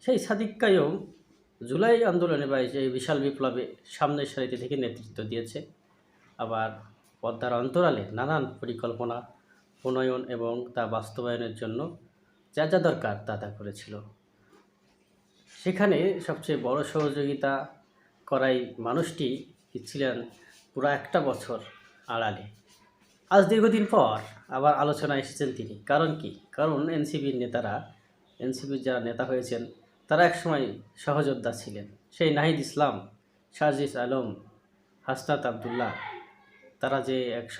সেই সাদিক কাইয়ুম জুলাই আন্দোলনে বা এই বিশাল বিপ্লবে সামনের সারিতে থেকে নেতৃত্ব দিয়েছে। আবার পদ্মার অন্তরালে নানান পরিকল্পনা প্রণয়ন এবং তা বাস্তবায়নের জন্য যা যা দরকার তা করেছিল। সেখানে সবচেয়ে বড় সহযোগিতা করাই মানুষটি ছিলেন পুরো একটা বছর আড়ালে। আজ দীর্ঘদিন পর আবার আলোচনায় এসেছেন তিনি। কারণ কি? কারণ এনসিপির যারা নেতা হয়েছেন তারা একসময় সহযোদ্ধা ছিলেন। সেই নাহিদ ইসলাম, সার্জিস আলম, হাসনাত আবদুল্লাহ, তারা যে এক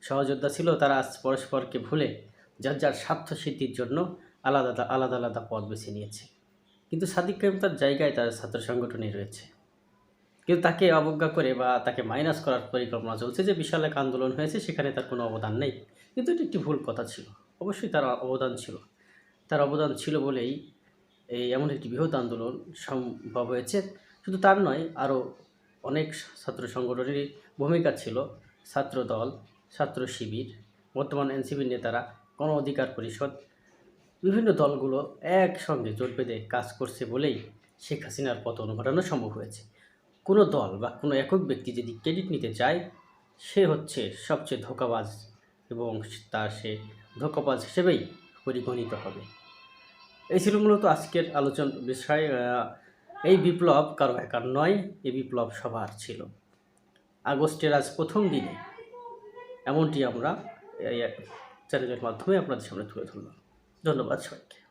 সহযোদ্ধা ছিল, তারা আজ পরস্পরকে ভুলে যার যার স্বার্থ সিদ্ধির জন্য আলাদা আলাদা আলাদা পথ বেছে নিয়েছে। কিন্তু সাদিক কাইয়ুম তার জায়গায় তার ছাত্র সংগঠনই রয়েছে। কিন্তু তাকে অবজ্ঞা করে বা তাকে মাইনাস করার পরিকল্পনা চলছে যে বিশাল এক আন্দোলন হয়েছে, সেখানে তার কোনো অবদান নেই। কিন্তু এটি একটি ভুল কথা ছিল। অবশ্যই তার অবদান ছিল। তার অবদান ছিল বলেই এমন একটি বৃহৎ আন্দোলন সম্ভব হয়েছে। শুধু তার নয়, আরও অনেক ছাত্র সংগঠনেরই ভূমিকা ছিল। ছাত্রদল, ছাত্র শিবির, বর্তমান এনসিপির নেতারা, গণ অধিকার পরিষদ, বিভিন্ন দলগুলো একসঙ্গে জোট বেঁধে কাজ করছে বলেই শেখ হাসিনার পতন ঘটানো সম্ভব হয়েছে। কোনো দল বা কোনো একক ব্যক্তি যদি ক্রেডিট নিতে চায়, সে হচ্ছে সবচেয়ে ধোঁকাবাজ এবং সে ধোঁকাবাজ হিসেবেই পরিগণিত হবে। এই ছিল মূলত আজকের আলোচনার বিষয়। এই বিপ্লব কারো একার নয়, এই বিপ্লব সবার ছিল। আগস্টের আজ প্রথম দিনে এমনটি আমরা এই চ্যানেলের মাধ্যমে আপনাদের সামনে তুলে ধরলাম। ধন্যবাদ সবাইকে।